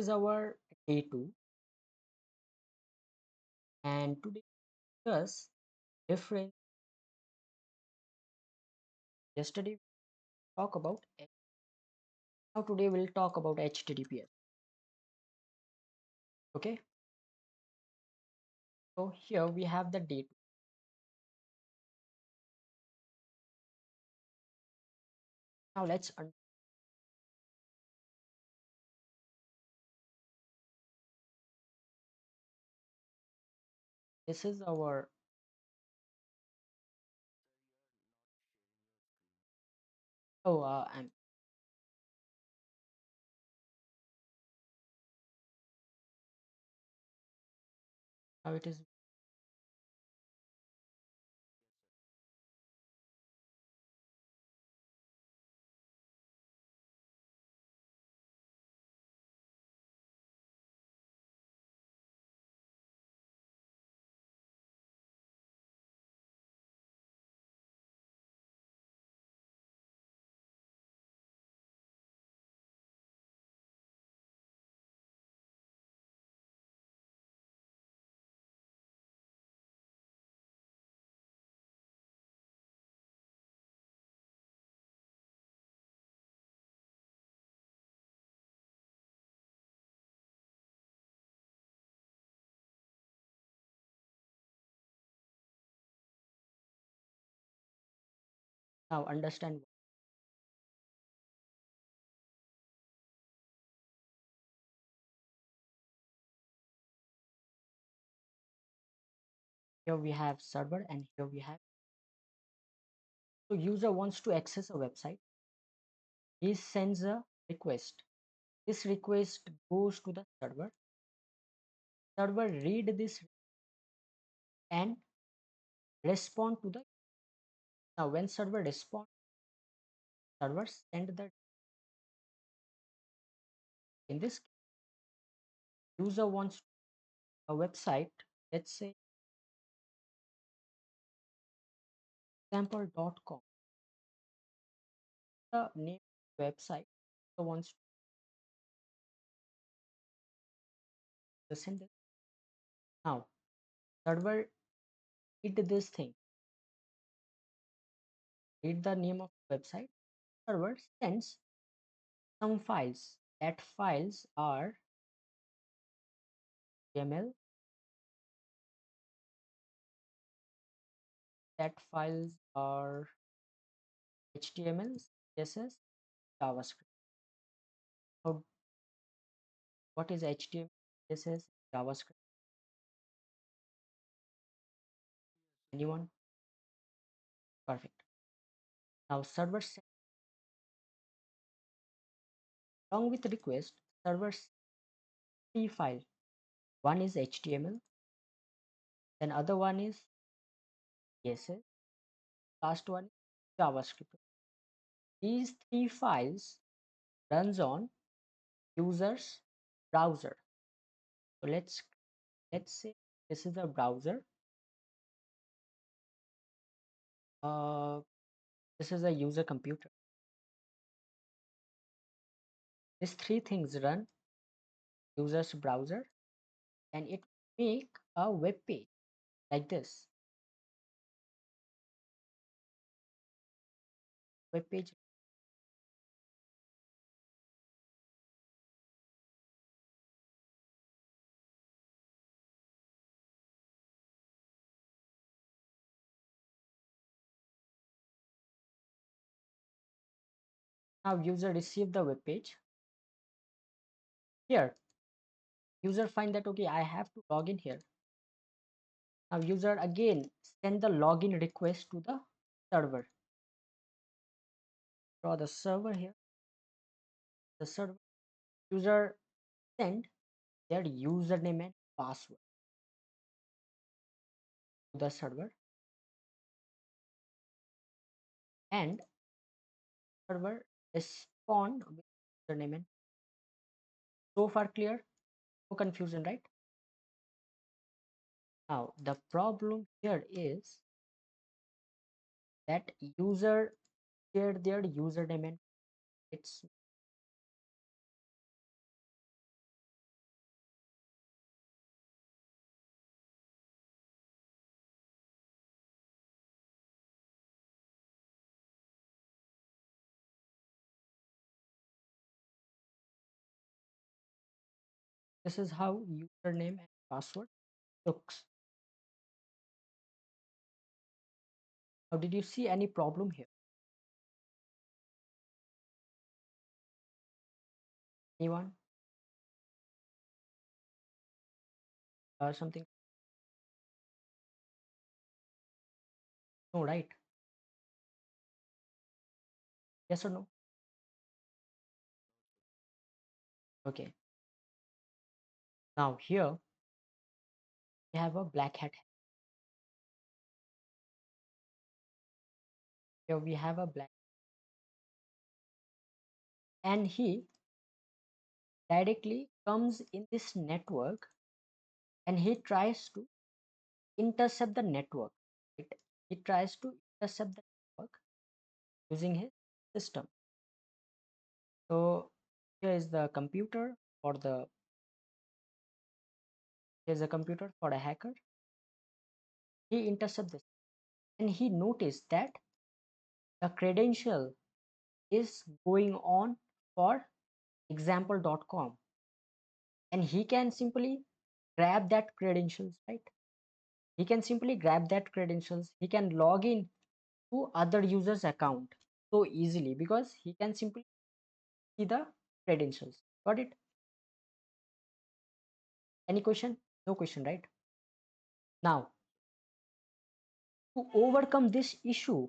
This is our day 2, and today we discuss different. Yesterday we talk about now today we'll talk about HTTPS. Okay, so here we have the day 2. Now this is our I'm now it is now understand. Here we have server and here we have so user wants to access a website. He sends a request. This request goes to the server. Server read this and respond to the now when server respond server send the in this user wants a website, let's say example.com, the name of the website. So wants to send it. Now server read this thing, read the name of the website. Server sends some files. That files are HTML. That files are HTML, CSS, JavaScript. So what is HTML, CSS, JavaScript? Anyone? Perfect. Now server sends along with request. Server sends three files. One is HTML, then other one is CSS, last one is JavaScript. These three files runs on user's browser. So let's say this is a browser. Uh, this is a user computer. These three things run user's browser, and it make a web page like this. Web page. Now user receive the web page. Here user find that okay, I have to log in here. Now user again send the login request to the server. Draw the server here. The server user send their username and password to the server, and server respond with username and so far clear, no confusion, right? Now the problem here is that user shared their username and it's This is how username and password looks. Now, did you see any problem here? Anyone? Something? No, right? Yes or no? Okay. Now here we have a black hat. Here we have a black, and he directly comes in this network and he tries to intercept the network. Right? He tries to intercept the network using his system. So here is the computer for the here's a computer for a hacker. He intercepts this and he noticed that the credential is going on for example.com, and he can simply grab that credentials, right? He can simply grab that credentials. He can log in to other users account so easily because he can simply see the credentials. Got it? Any question? No question, right? Now, to overcome this issue,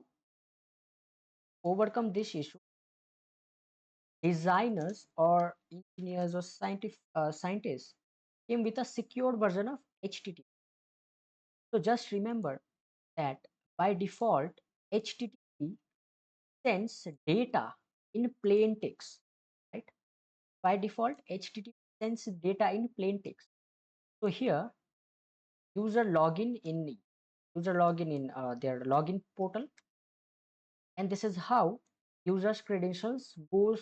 designers or engineers or scientists came with a secure version of HTTP. So just remember that by default, HTTP sends data in plain text, right? By default, HTTP sends data in plain text. So here, user login in their login portal, and this is how users credentials goes.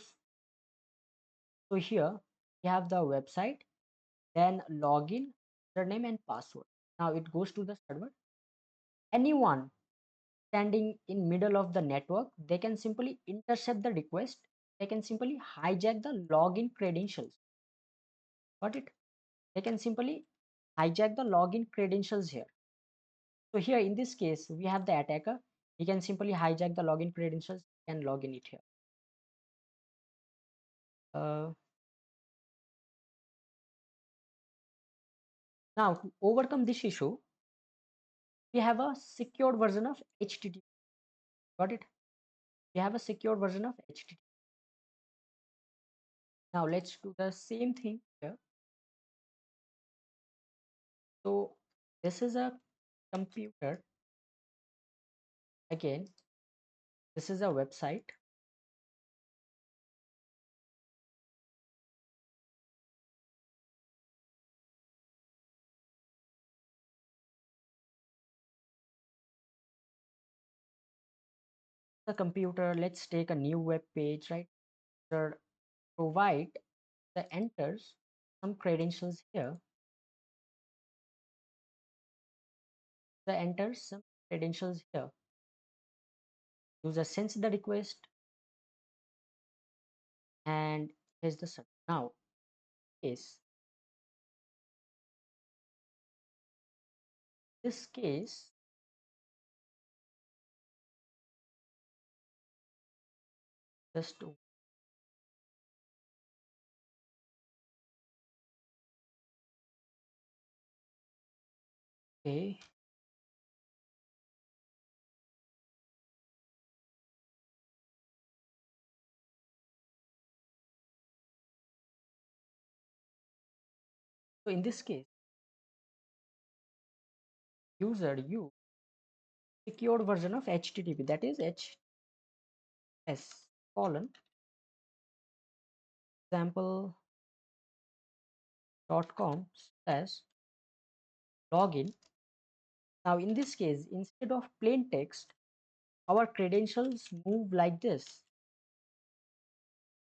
So here we have the website, then login, username and password. Now it goes to the server. Anyone standing in middle of the network, they can simply intercept the request. They can simply hijack the login credentials. Got it? They can simply hijack the login credentials here. So here in this case, we have the attacker. He can simply hijack the login credentials and log in it here. Uh, Now to overcome this issue, we have a secure version of HTTP. Got it? We have a secure version of HTTP. Now let's do the same thing here. So this is a computer. Again, this is a website. The computer, let's take a new web page, right? So provide the enters some credentials here. The enters some credentials here. User sends the request and here's the server. Now is this case, just okay. So in this case, user use secured version of HTTP, that is HS colon example.com slash login. Now in this case, instead of plain text, our credentials move like this.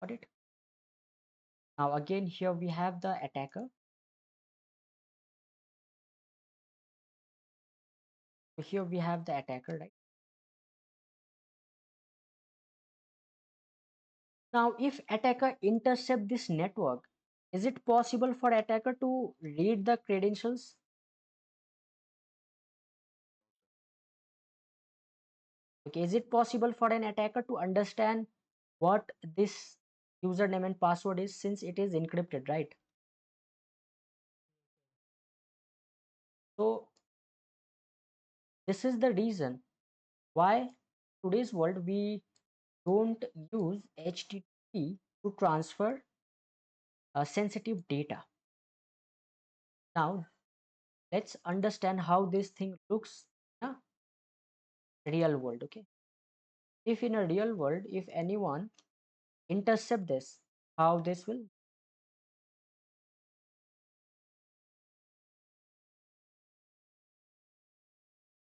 Got it? Now again, here we have the attacker. So here we have the attacker, right? Now if attacker intercept this network, Is it possible for attacker to read the credentials? Okay, is it possible for an attacker to understand what this username and password is since it is encrypted, right? So this is the reason why today's world we don't use HTTP to transfer sensitive data. Now let's understand how this thing looks in a real world. Okay, if in a real world, if anyone intercept this, how this will.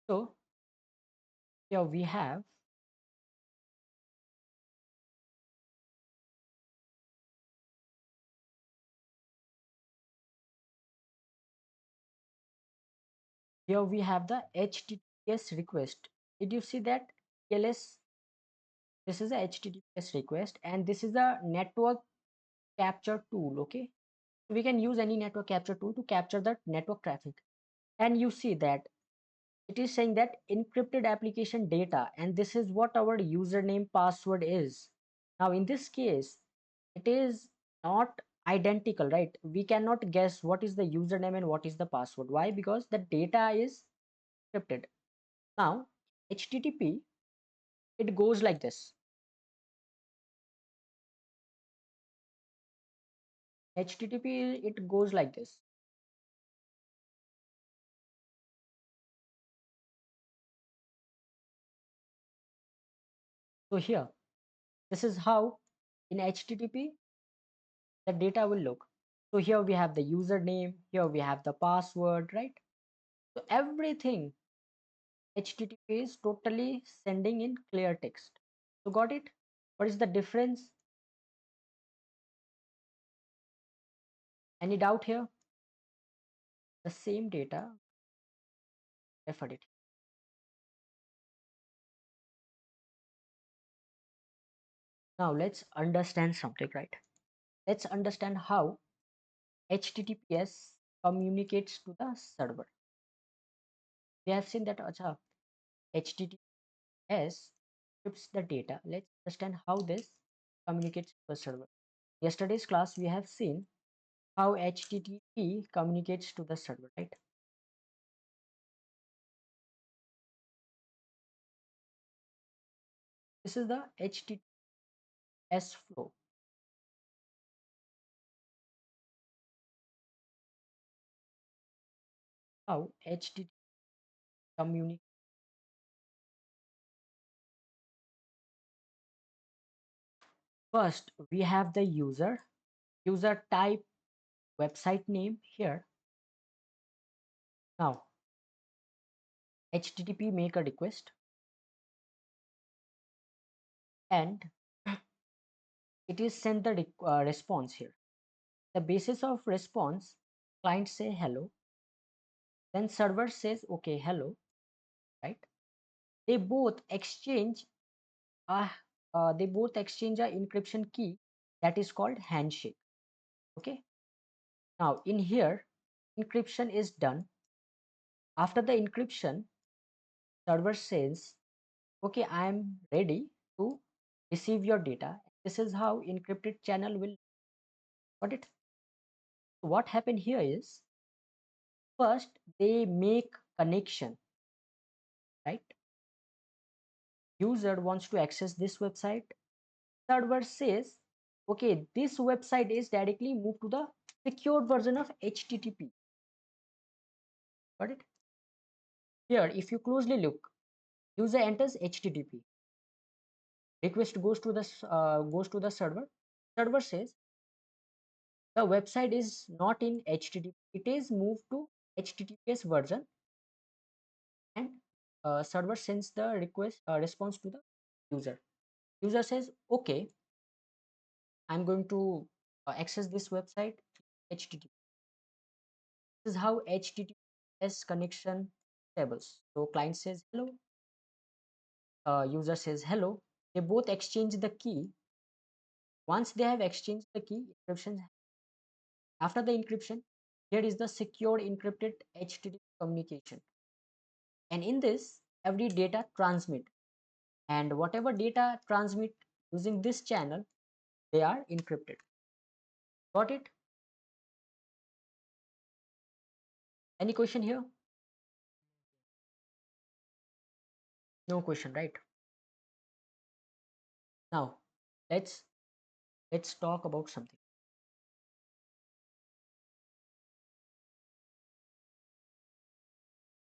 So here we have, the HTTPS request. Did you see that? TLS, this is a HTTPS request, and this is a network capture tool. Okay, we can use any network capture tool to capture the network traffic. And you see that it is saying that encrypted application data, and this is what our username password is. Now in this case, it is not identical, right? We cannot guess what is the username and what is the password. Why? Because the data is encrypted. Now HTTP, it goes like this. HTTP, it goes like this. So here, this is how in HTTP the data will look. So here we have the username, here we have the password, right? So everything HTTP is totally sending in clear text. So got it? What is the difference? Any doubt here? The same data, referred it. Now let's understand something, right? Let's understand how HTTPS communicates to the server. We have seen that HTTPS encrypts the data. Let's understand how this communicates to the server. Yesterday's class we have seen how HTTP communicates to the server, right? This is the HTTPS flow. How HTTP communicates. First, we have the user type, website name here. Now, HTTP make a request and it is sent the response here. The basis of response, client say hello, then server says okay hello, right? They both exchange a a encryption key that is called handshake. Okay. Now in here, encryption is done. After the encryption, server says okay, I am ready to receive your data. This is how encrypted channel will. Got it? What happened here is, first they make connection, right? User wants to access this website. Server says, okay, this website is directly moved to the secured version of HTTP. Got it? Here, if you closely look, user enters HTTP. Request goes to the server. Server says the website is not in HTTP. It is moved to HTTPS version, and server sends the request response to the user. User says, okay, I'm going to access this website HTTP. This is how HTTPS connection tables. So client says hello, user says hello. They both exchange the key. Once they have exchanged the key, encryption. After the encryption, here is the secure encrypted HTTP communication. And in this, every data transmit, and whatever data transmit using this channel, they are encrypted. Got it? Any question here? No question, right? Now, let's let's talk about something.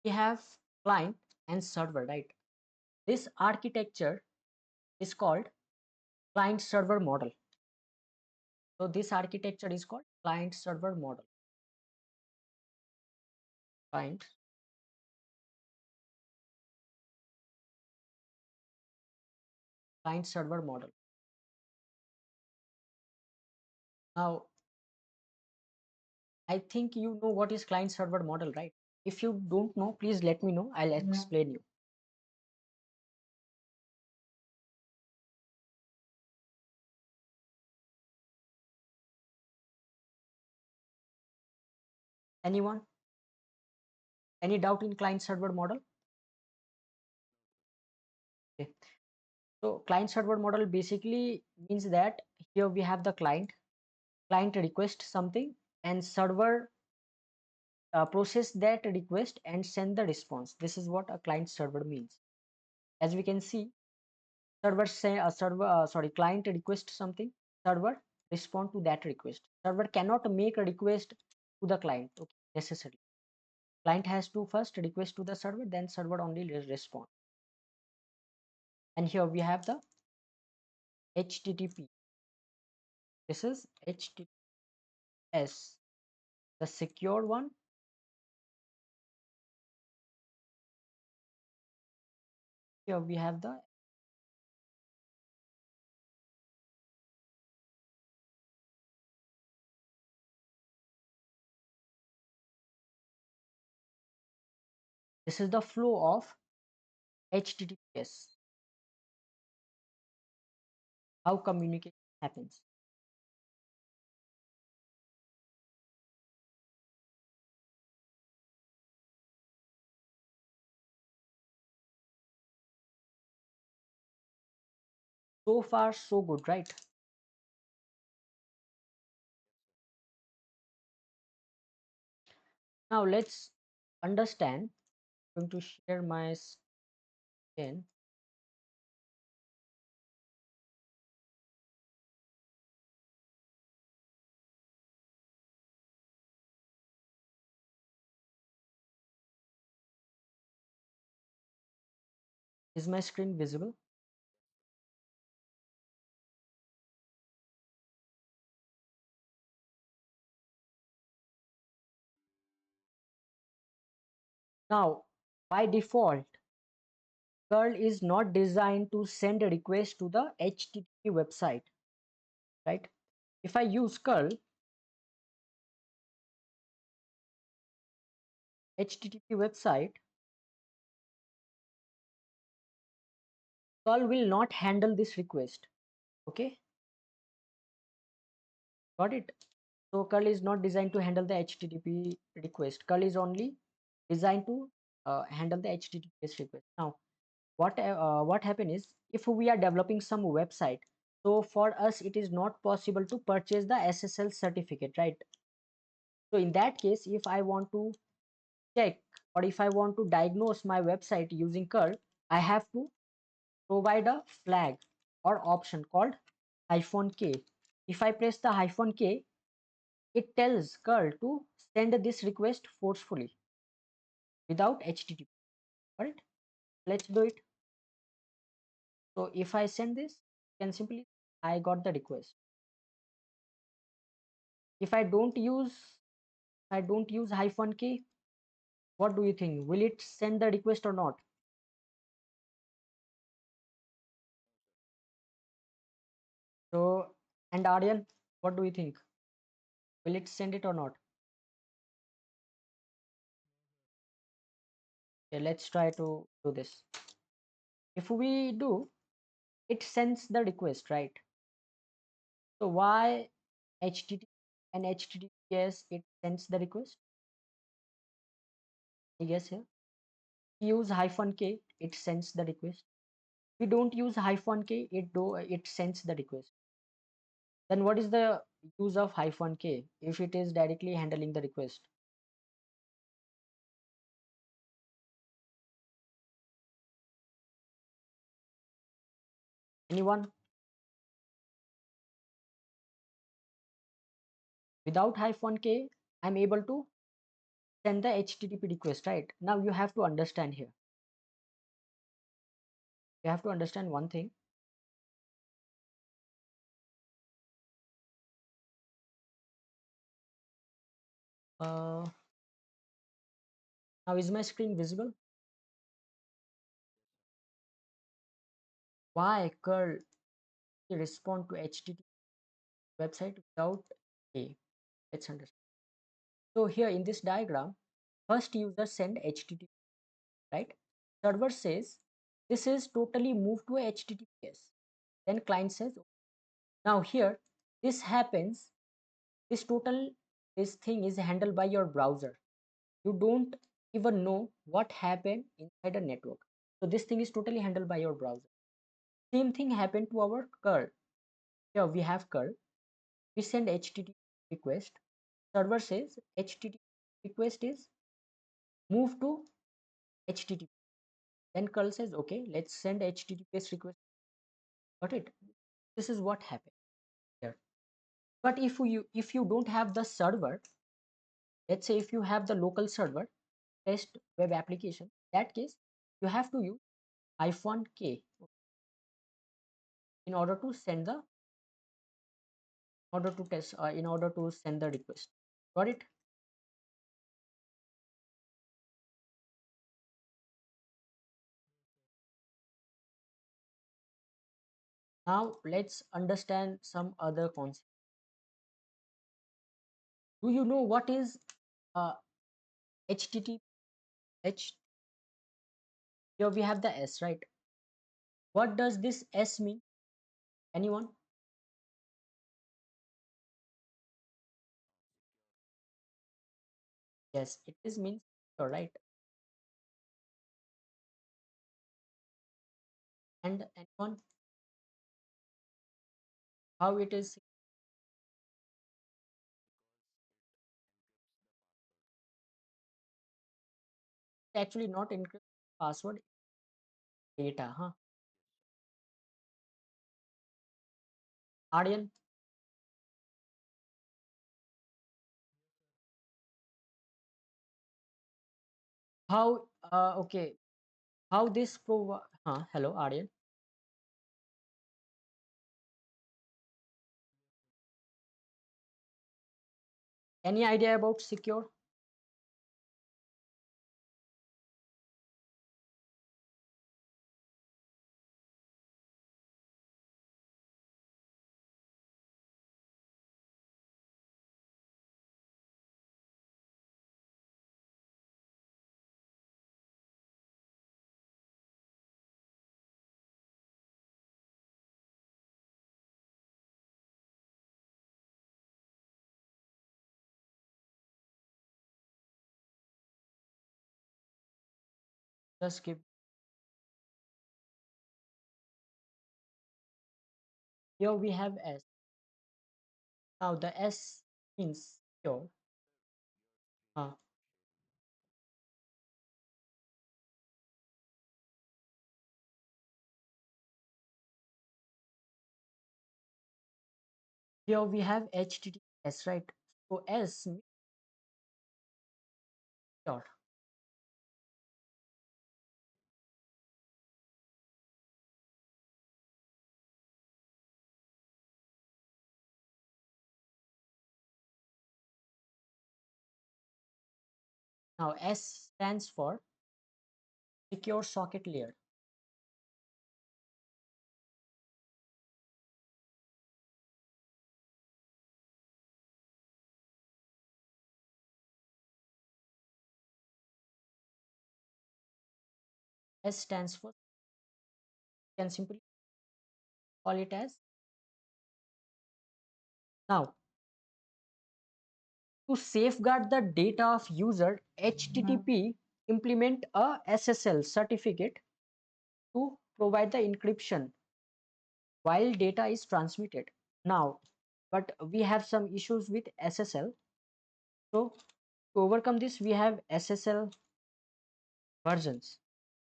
We have client and server, right? This architecture is called client server model. So this architecture is called client server model. Client server model. Now, I think you know what is client server model, right? If you don't know, please let me know. I'll explain you. Anyone? Any doubt in client server model? Okay. So client server model basically means that here we have the client request something, and server process that request and send the response. This is what a client server means. As we can see, client request something, server respond to that request. Server cannot make a request to the client, okay, necessarily. Client has to first request to the server, then server only respond. And here we have the HTTP. This is HTTPS, the secure one. Here we have the this is the flow of HTTPS, how communication happens. So far so good, right? Now let's understand. I'm going to share my screen. Is my screen visible? Now, by default, curl is not designed to send a request to the HTTP website, right? If I use curl, HTTP website, curl will not handle this request. Okay, got it? So curl is not designed to handle the HTTP request. Curl is only designed to handle the HTTPS request. Now, what happen is, if we are developing some website, so for us it is not possible to purchase the SSL certificate, right? So in that case, if I want to check, or if I want to diagnose my website using curl, I have to provide a flag or option called -k. If I press the -k, it tells curl to send this request forcefully without HTTP. Alright, let's do it. So if I send this, you can simply, I got the request. If I don't use -k, what do you think? Will it send the request or not? So, and Aryan, what do you think? Will it send it or not? Okay, let's try to do this. If we do, it sends the request, right? So why HTTP? and HTTPS, it sends the request. I guess here. We use hyphen K, it sends the request. We don't use hyphen K, it sends the request. Then what is the use of hyphen K if it is directly handling the request? Anyone? Without hyphen K, I'm able to send the HTTP request, right? Now you have to understand here. You have to understand one thing. Uh, Now is my screen visible? Why curl respond to HTTP website without A? Let's understand. So here in this diagram, first user send HTTP, right? Server says this is totally moved to HTTPS. Then client says, now here this happens. This total this thing is handled by your browser. You don't even know what happened inside a network. So this thing is totally handled by your browser. Same thing happened to our curl. Here we have curl. We send HTTP request. Server says HTTP request is moved to HTTP. Then curl says, okay, let's send HTTPS request. Got it? This is what happened here. But if you don't have the server, let's say if you have the local server, test web application, in that case, you have to use hyphen K in order to send the order to test in order to send the request. Got it? Now let's understand some other concept. Do you know what is HTTP? Here we have the S, right? What does this S mean? Anyone? Yes, it is means secure, right? And anyone, how it is actually not encrypt password data, huh? Aryan, how okay, how this hello Aryan. Any idea about secure? Just give here we have S. Now the S means secure. Uh, Here we have HTTPS, right? So S means secure. Now S stands for secure socket layer. S stands for, you can simply call it as. Now To safeguard the data of user, HTTP implement a SSL certificate to provide the encryption while data is transmitted. Now, but we have some issues with SSL. So to overcome this, we have SSL versions,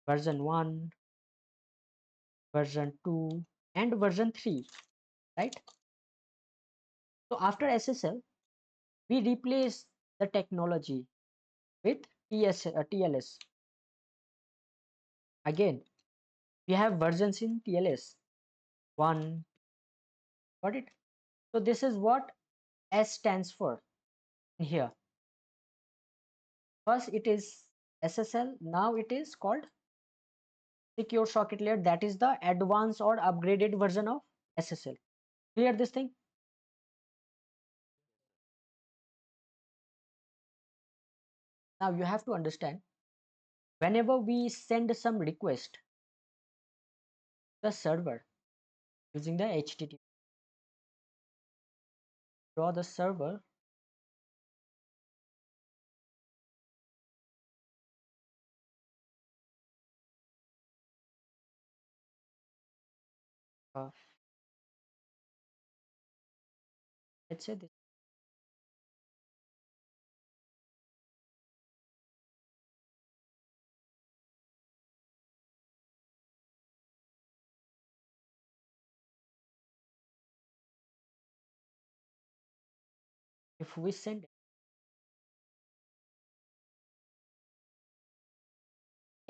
version 1, version 2, and version 3, right? So after SSL, we replace the technology with TLS. Again, we have versions in TLS 1, got it? So this is what S stands for here. First it is SSL, now it is called secure socket layer, that is the advanced or upgraded version of SSL. Clear this thing? Now you have to understand, whenever we send some request, the server using the HTTP, draw the server, uh, let's say this, if we send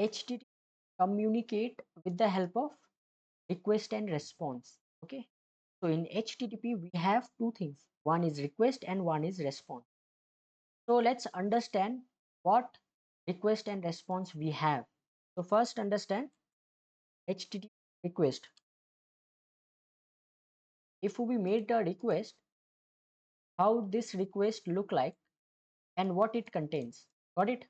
HTTP communicate with the help of request and response. Okay, so in HTTP we have two things, one is request and one is response. So let's understand what request and response we have. So first understand HTTP request. If we made a request, how this request look like and what it contains. Got it?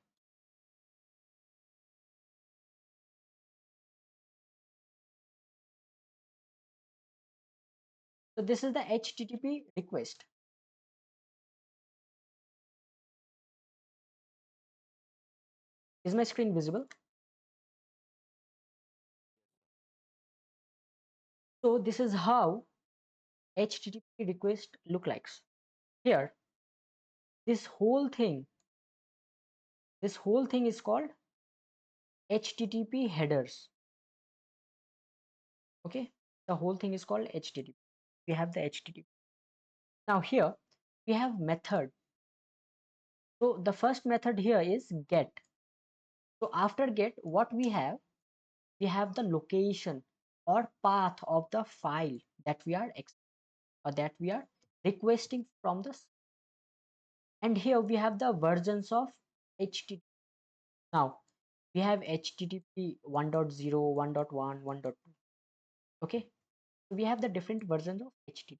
So this is the HTTP request. Is my screen visible? So this is how HTTP request look like. Here, this whole thing, is called HTTP headers. Okay, the whole thing is called HTTP. We have the HTTP. Now here we have method. So the first method here is get. So after get, what we have? We have the location or path of the file that we are or that we are requesting from this. And here we have the versions of HTTP. Now we have HTTP 1.0, 1.1, 1.2. Okay, so we have the different versions of HTTP.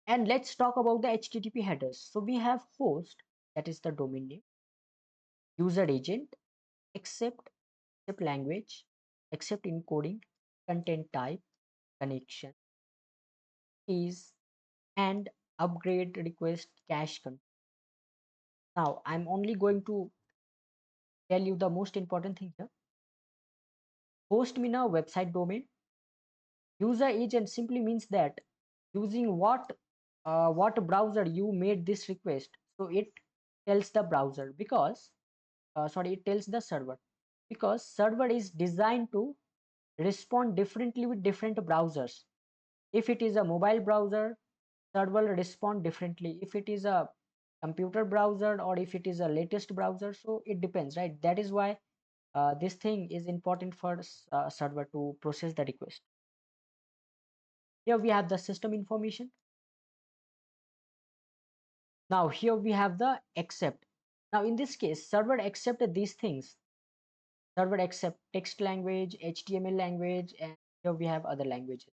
And let's talk about the HTTP headers. So we have host, that is the domain name, user agent, accept, language, accept encoding, content type, connection, keys, and upgrade request cache control. Now I'm only going to tell you the most important thing here. Host mean a website domain. User agent simply means that using what browser you made this request. So it tells the browser, because sorry, it tells the server, because server is designed to respond differently with different browsers. If it is a mobile browser, server will respond differently. If it is a computer browser or if it is a latest browser, so it depends, right? That is why this thing is important for server to process the request. Here we have the system information. Now here we have the accept. Now in this case, server accept these things. Server accept text language, HTML language, and here we have other languages,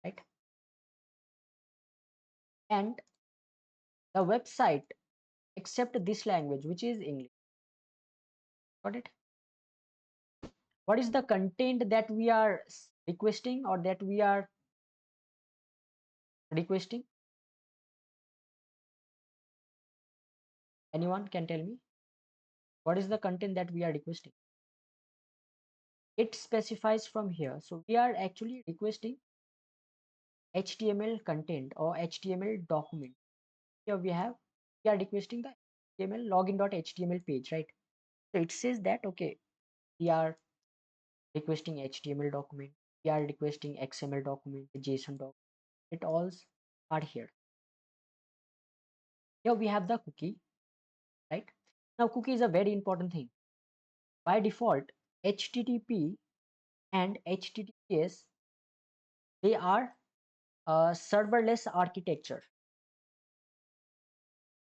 right? And the website accept this language, which is English. Got it? What is the content that we are requesting or that we are requesting? Anyone can tell me what is the content that we are requesting? It specifies from here. So we are actually requesting HTML content or HTML document. Here we are requesting the HTML login.html page, right? So it says that okay, we are requesting HTML document, we are requesting XML document, JSON document. It all are here. Here we have the cookie, right? Now cookie is a very important thing. By default, HTTP and HTTPS, they are serverless architecture,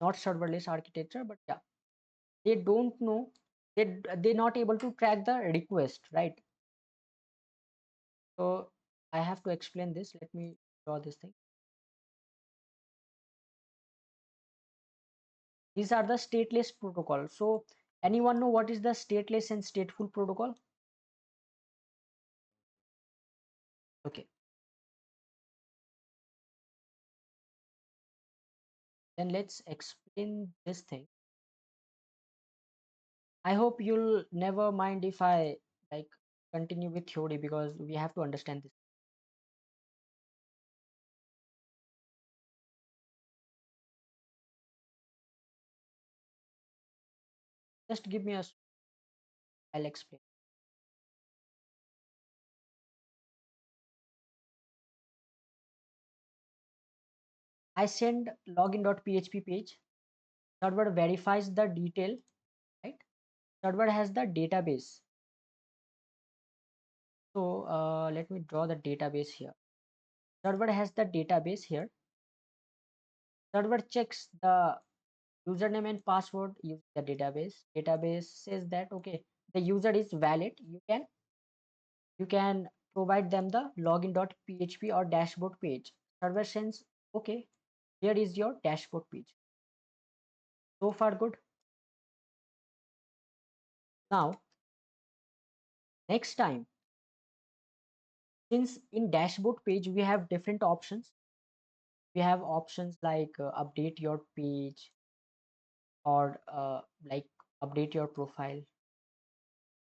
not serverless architecture, but yeah, they don't know, they're not able to track the request, right? So I have to explain this. Let me draw this thing. These are the stateless protocol. So anyone know what is the stateless and stateful protocol? Okay, then let's explain this thing. I hope you'll never mind if I like continue with theory because we have to understand this. Just give me a, I'll explain. I send login.php page. Server verifies the detail, right? Server has the database. So let me draw the database here. Server has the database here. Server checks the username and password using the database. Database says that okay, the user is valid. You can provide them the login.php or dashboard page. Server sends okay, here is your dashboard page. So far good. Now next time, since in dashboard page we have different options, we have options like update your page or like update your profile.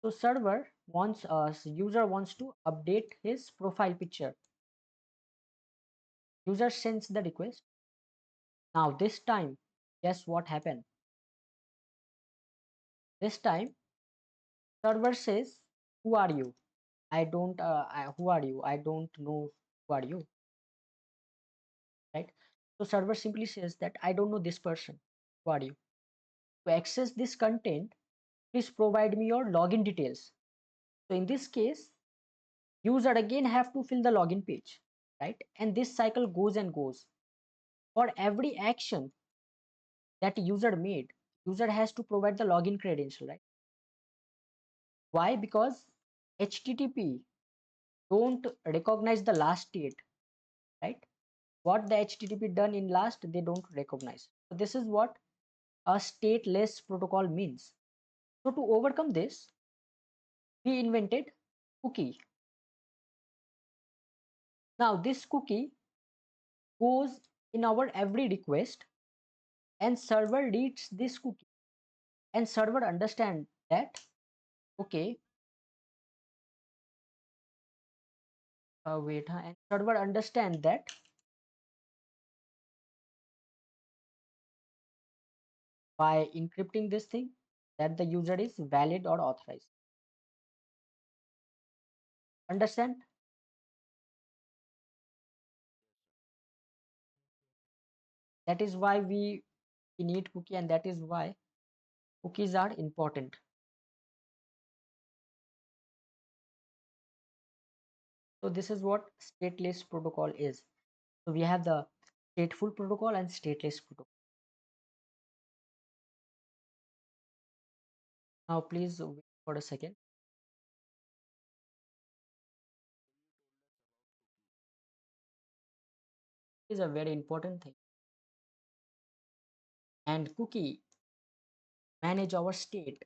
So server wants us, user wants to update his profile picture. User sends the request. Now this time, guess what happened? This time server says, who are you? Who are you? I don't know who are you, right? So server simply says that I don't know this person. Who are you? To access this content, please provide me your login details. So in this case, user again have to fill the login page, right? And this cycle goes and goes. For every action that user made, user has to provide the login credential, right? Why? Because HTTP don't recognize the last state, right? What the HTTP done in last, they don't recognize. So this is what a stateless protocol means. So to overcome this, we invented cookie. Now this cookie goes in our every request and server reads this cookie and server understand that okay, wait, and server understand that by encrypting this thing that the user is valid or authorized. Understand? That is why we need cookie, and that is why cookies are important. So this is what stateless protocol is. So we have the stateful protocol and stateless protocol. Now please wait for a second. It is a very important thing. And cookie manage our state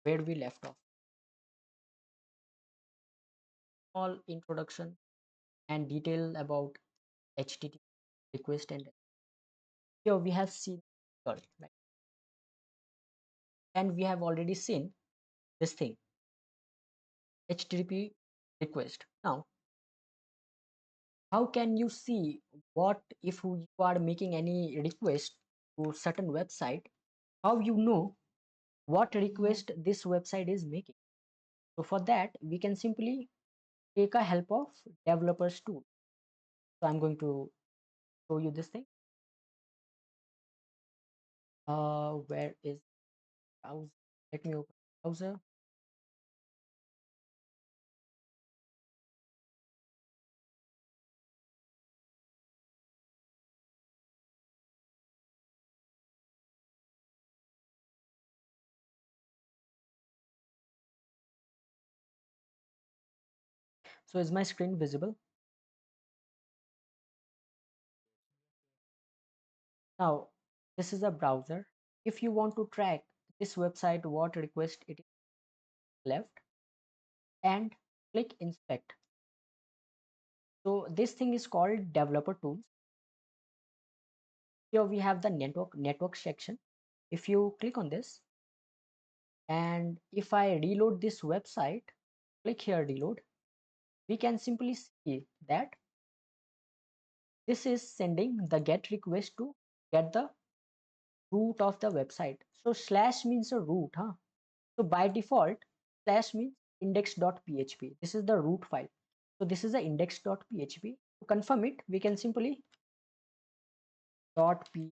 where we left off. Small introduction and detail about HTTP request, and here we have seen right? and we have already seen this thing, HTTP request. Now, how can you see what if you are making any request to certain website? How you know what request this website is making? So for that, we can simply take a help of developers tool. So I'm going to show you this thing. Where is browser? Let me open browser. So is my screen visible? Now, this is a browser. If you want to track this website, what request it is left, and click inspect. So this thing is called developer tools. Here we have the network section. If you click on this, and if I reload this website, click here reload, we can simply see that this is sending the get request to get the root of the website. So slash means a root, huh? So by default, slash means index.php. This is the root file. So this is the index.php. To confirm it, we can simply .php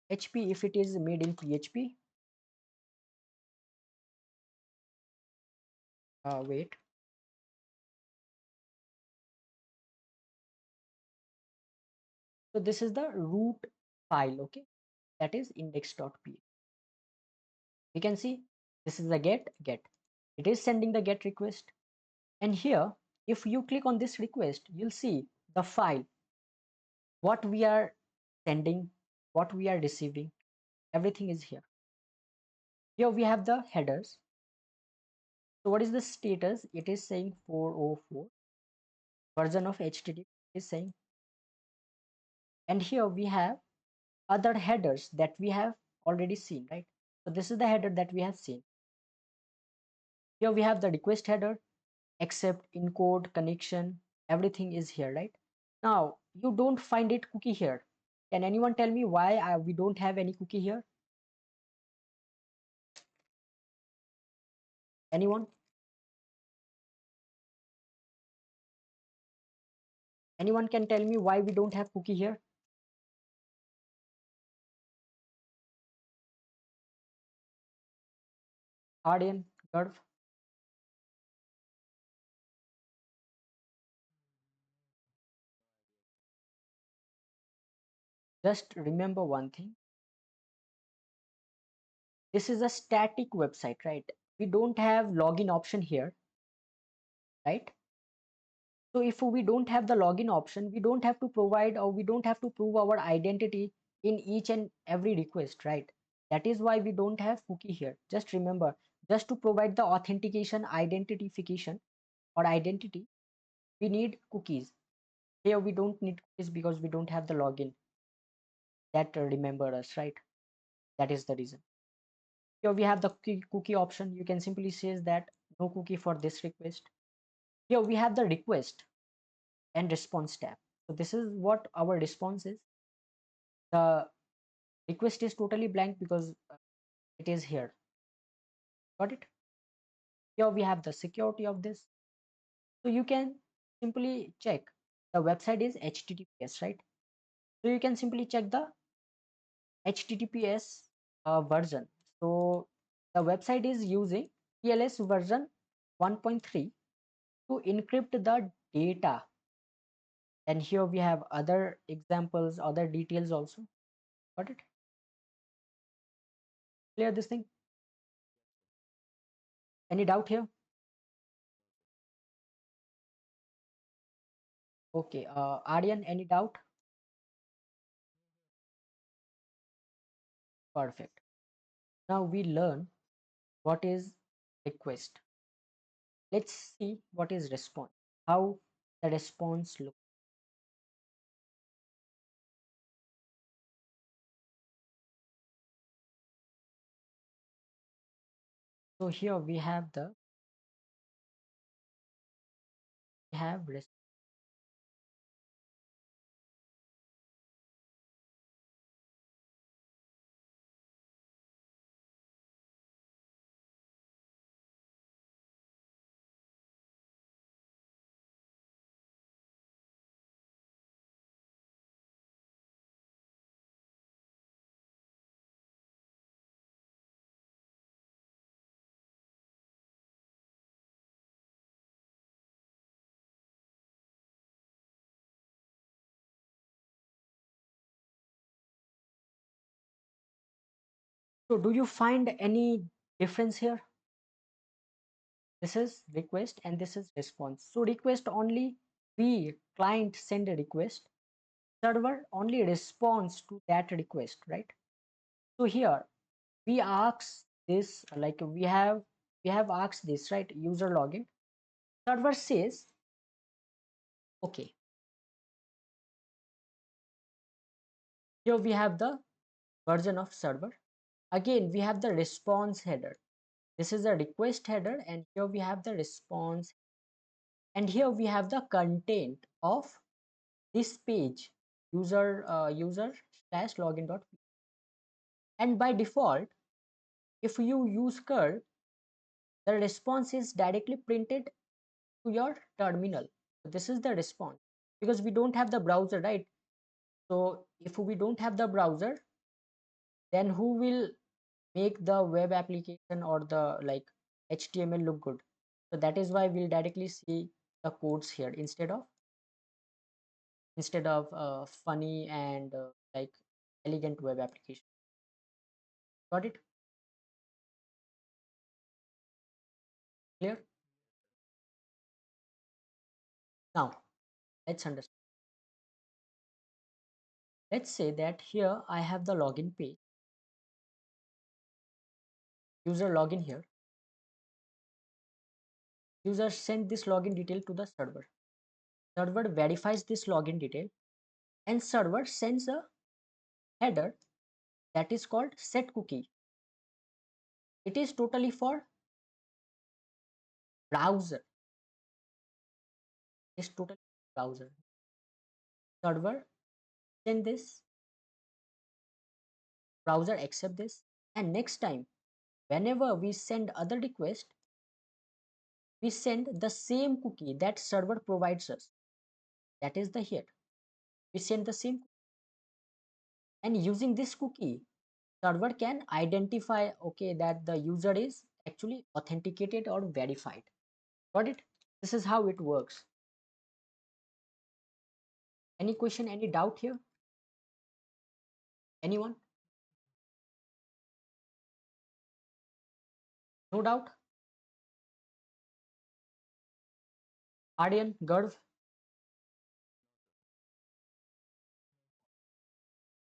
if it is made in PHP. Wait. So this is the root file, okay? That is index.php. We can see this is the get. It is sending the get request. And here, if you click on this request, you'll see the file, what we are sending, what we are receiving, everything is here. Here we have the headers. So what is the status? It is saying 404 version of HTTP is saying. And here we have other headers that we have already seen, right? So this is the header that we have seen. Here we have the request header, accept, encode, connection, everything is here, right? Now you don't find it cookie here. Can anyone tell me why we don't have any cookie here? Anyone? Anyone can tell me why we don't have cookie here? Aryan, Garv, just remember one thing. This is a static website, right? We don't have login option here, right? So if we don't have the login option, we don't have to provide or we don't have to prove our identity in each and every request, right? That is why we don't have cookie here. Just remember, just to provide the authentication, identification or identity, we need cookies. Here we don't need cookies because we don't have the login that remember us, right? That is the reason. Here we have the cookie option. You can simply say that no cookie for this request. Here we have the request and response tab. So this is what our response is. The request is totally blank because it is here. Got it? Here we have the security of this. So you can simply check the website is HTTPS, right? So you can simply check the HTTPS version. So the website is using TLS version 1.3 to encrypt the data. And here we have other examples, other details also. Got it? Clear this thing? Any doubt here? Okay, Aryan, any doubt? Perfect. Now we learn what is request. Let's see what is response. How the response looks. So here we have So do you find any difference here? This is request and this is response. So request only, we client send a request, server only responds to that request, right? So here we ask this, like we have asked this, right? User login. Server says, okay. Here we have the version of server. Again, we have the response header. This is the request header, and here we have the response. And here we have the content of this page, user slash login dot. And by default, if you use curl, the response is directly printed to your terminal. So this is the response, because we don't have the browser, right? So if we don't have the browser, then who will make the web application or the like HTML look good? So that is why we'll directly see the codes here instead of funny and like elegant web application. Got it? Clear? Now let's understand. Let's say that here I have the login page, user login here. User send this login detail to the server. Server verifies this login detail, and server sends a header that is called set cookie. It is totally for browser. It's totally browser. Server send this, browser accept this, and next time whenever we send other request, we send the same cookie that server provides us. That is the here. We send the same, and using this cookie, server can identify, okay, that the user is actually authenticated or verified. Got it? This is how it works. Any question, any doubt here? Anyone? No doubt? Aryan, Garv?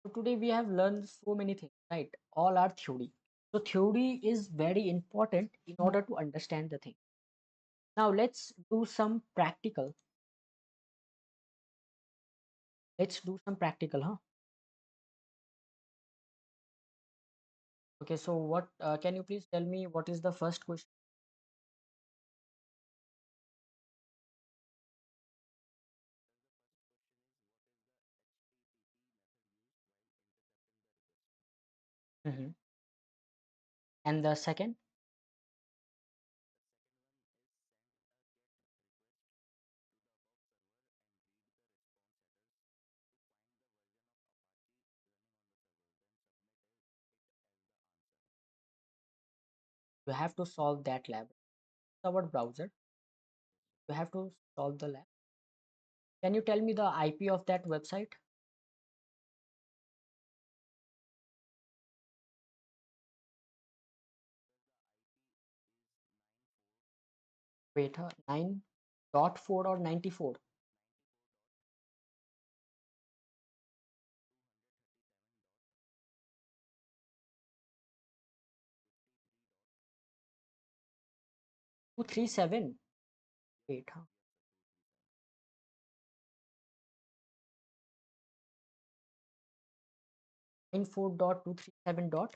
So today we have learned so many things, right? All are theory. So theory is very important in order to understand the thing. Now let's do some practical. Let's do some practical, huh? Okay, so what can you please tell me what is the first question? Mhm. And the second? You have to solve that lab. Our browser. You have to solve the lab. Can you tell me the IP of that website? Wait, 9.4 or 94? 237. Wait, 94.237 dot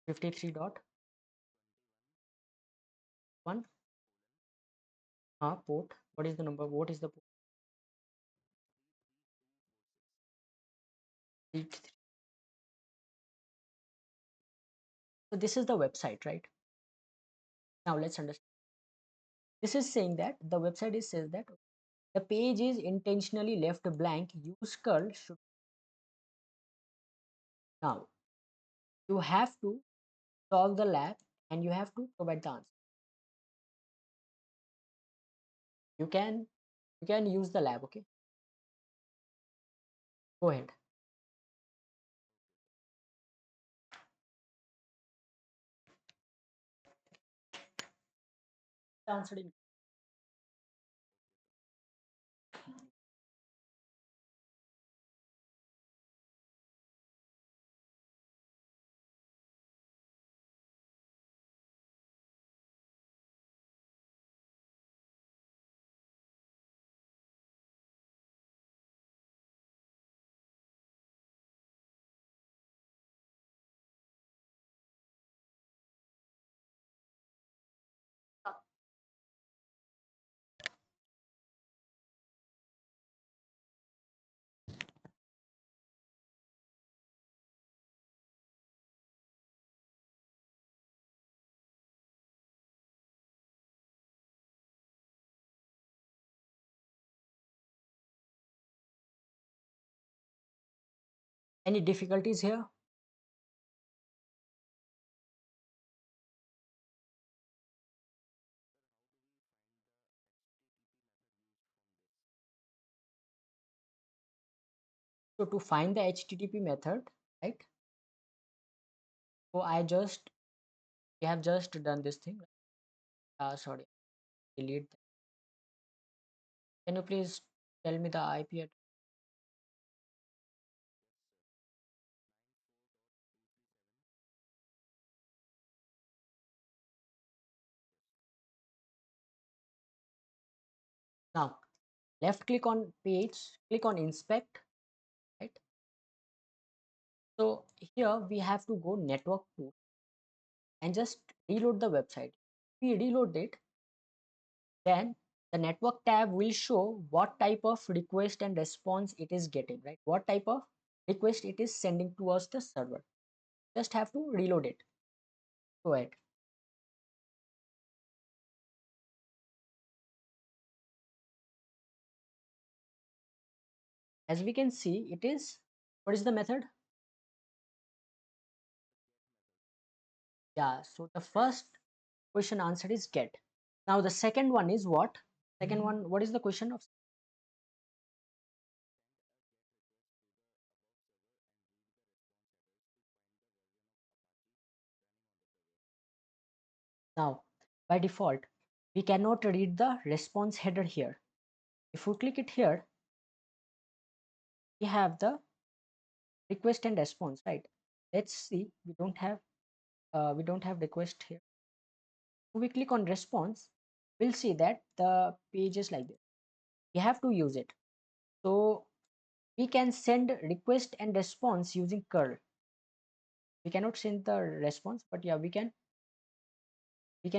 53.1 port. What is the number? What is the port? 83. So this is the website, right? Now let's understand. This is saying that the website is says that the page is intentionally left blank. Use curl should. Now you have to solve the lab and you have to provide the answer. You can use the lab. Okay, go ahead. Answer. Any difficulties here? So to find the HTTP method, right? So we have just done this thing. Sorry, delete that. Can you please tell me the IP address? Now, left click on page, click on inspect, right? So here we have to go network tool and just reload the website. We reload it, then the network tab will show what type of request and response it is getting, right? What type of request it is sending towards the server. Just have to reload it. Go ahead. As we can see, it is, what is the method? Yeah, so the first question answer is get. Now the second one is what? Second one, what is the question of? Now, by default, we cannot read the response header here. If we click it here, we have the request and response, right? Let's see, we don't have request here. If we click on response, we'll see that the page is like this. We have to use it. So we can send request and response using curl. We cannot send the response, but yeah, we can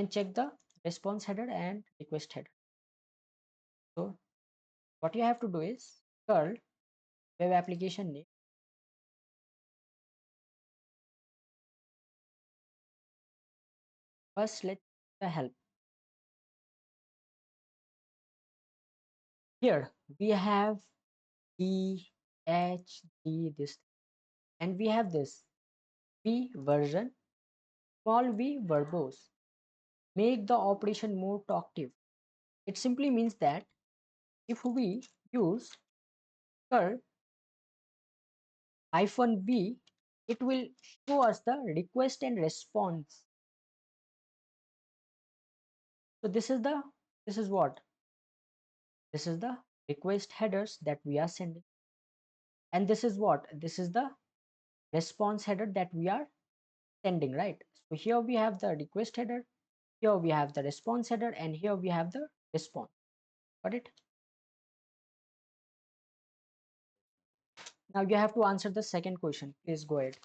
check the response header and request header. So what you have to do is curl web application name. First, let's the help. Here we have D, H, D, this, and we have this V version, small v verbose. Make the operation more talkative. It simply means that if we use curl -v, it will show us the request and response. So this is what? This is the request headers that we are sending. And this is what? This is the response header that we are sending, right? So here we have the request header, here we have the response header, and here we have the response. Got it? Now you have to answer the second question. Please go ahead.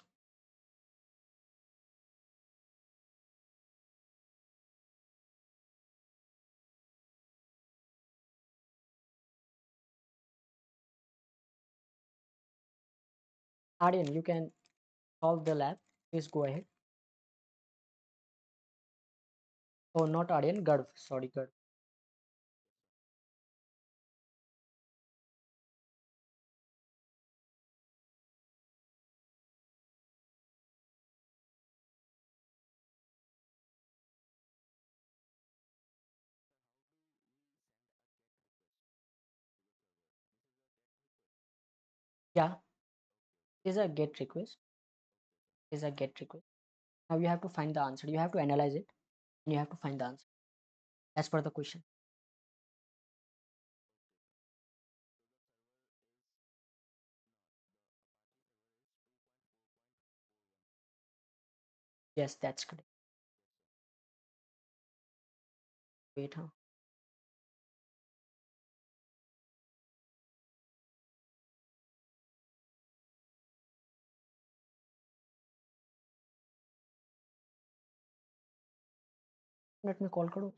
Aryan, you can solve the lab. Please go ahead. Oh, not Aryan, Garv. Sorry, Garv. Yeah, is a get request. Is a get request. Now you have to find the answer. You have to analyze it and you have to find the answer as per the question. Yes, that's correct. Wait, huh? Let me call karo.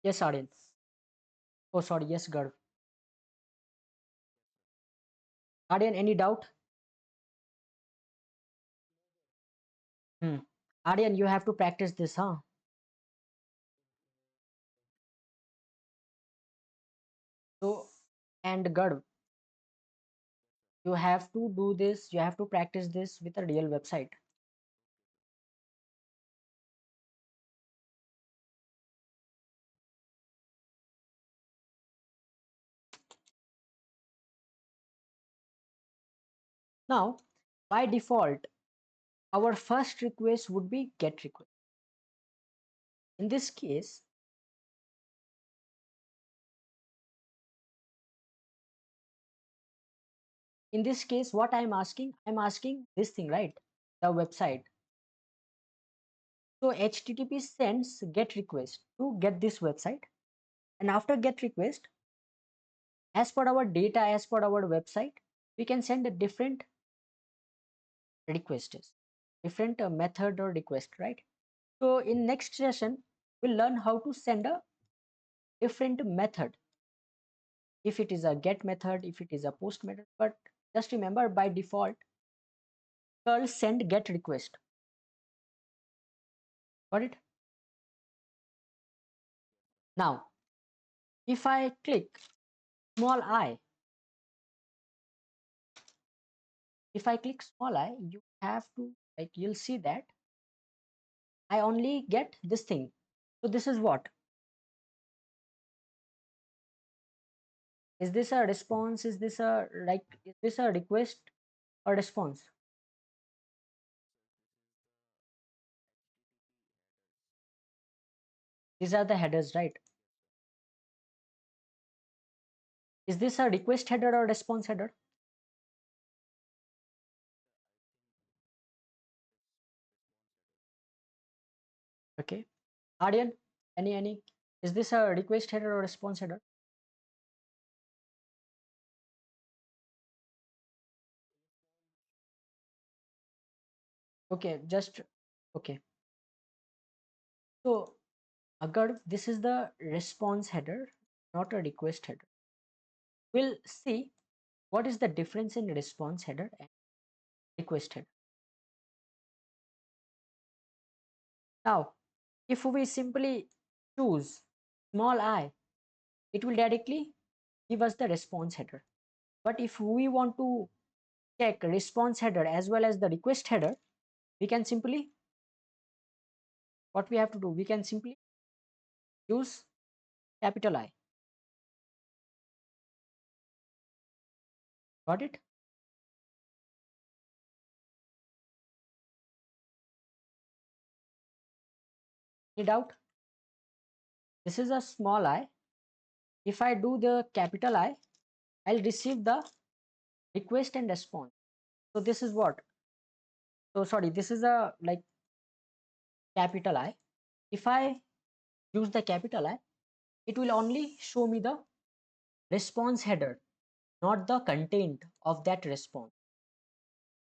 Yes, Aryan. Oh, sorry. Yes, Garv. Aryan, any doubt? Hmm. Aryan, you have to practice this, huh? So, and Garv, you have to do this. You have to practice this with a real website. Now, by default, our first request would be get request. In this case, what I'm asking this thing, right? The website. So HTTP sends get request to get this website, and after get request, as per our data, as per our website, we can send a different requests, different method or request, right? So in next session, we'll learn how to send a different method. If it is a get method, if it is a post method, but just remember by default, curl send get request. Got it? Now, if I click small I, if I click small I, you have to, like, you'll see that I only get this thing. So this is what? Is this a response? Is this a, like, is this a request or response? These are the headers, right? Is this a request header or response header? Okay. Aryan, any, is this a request header or response header? Okay, just, okay. So, agar this is the response header, not a request header. We'll see what is the difference in response header and request header. Now, if we simply choose small I, it will directly give us the response header. But if we want to check response header as well as the request header, we can simply, what we have to do, we can simply use capital I. Got it? Any doubt? This is a small I. If I do the capital I, I'll receive the request and response. So this is what? So sorry, this is a, like, capital I. If I use the capital I, it will only show me the response header, not the content of that response.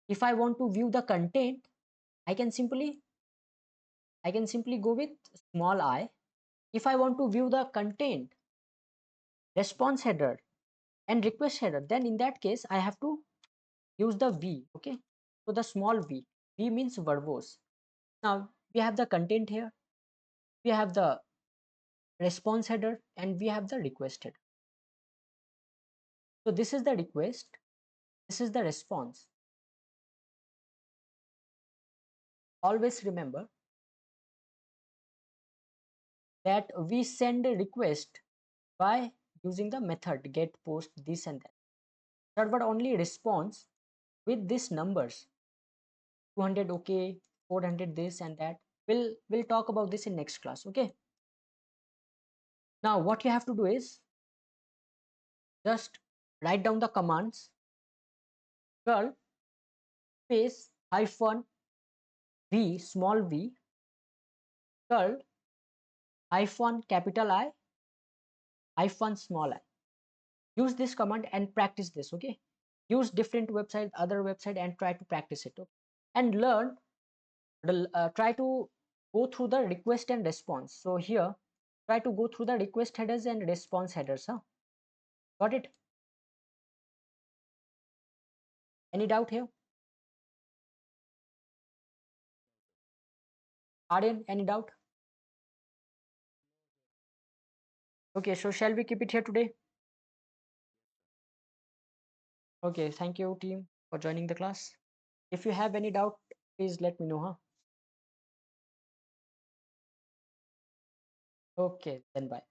If I want to view the content, I can simply I can simply go with small I. if I want to view the content, response header and request header, then in that case I have to use the V. Okay, so the small v means verbose. Now we have the content here, we have the response header, and we have the request header. So this is the request, this is the response. Always remember that we send a request by using the method get, post, this and that. Server only responds with these numbers, 200 okay, 400 this and that. We'll talk about this in next class. Okay, now what you have to do is just write down the commands: curl space hyphen v, small v, curl hyphen capital I hyphen small I. Use this command and practice this. Okay, use different website, other website, and try to practice it. Okay? And learn try to go through the request and response. So here try to go through the request headers and response headers. Got it? Any doubt here? Aryan, any doubt? Okay, so shall we keep it here today? Okay, thank you team for joining the class. If you have any doubt, please let me know. Okay, then bye.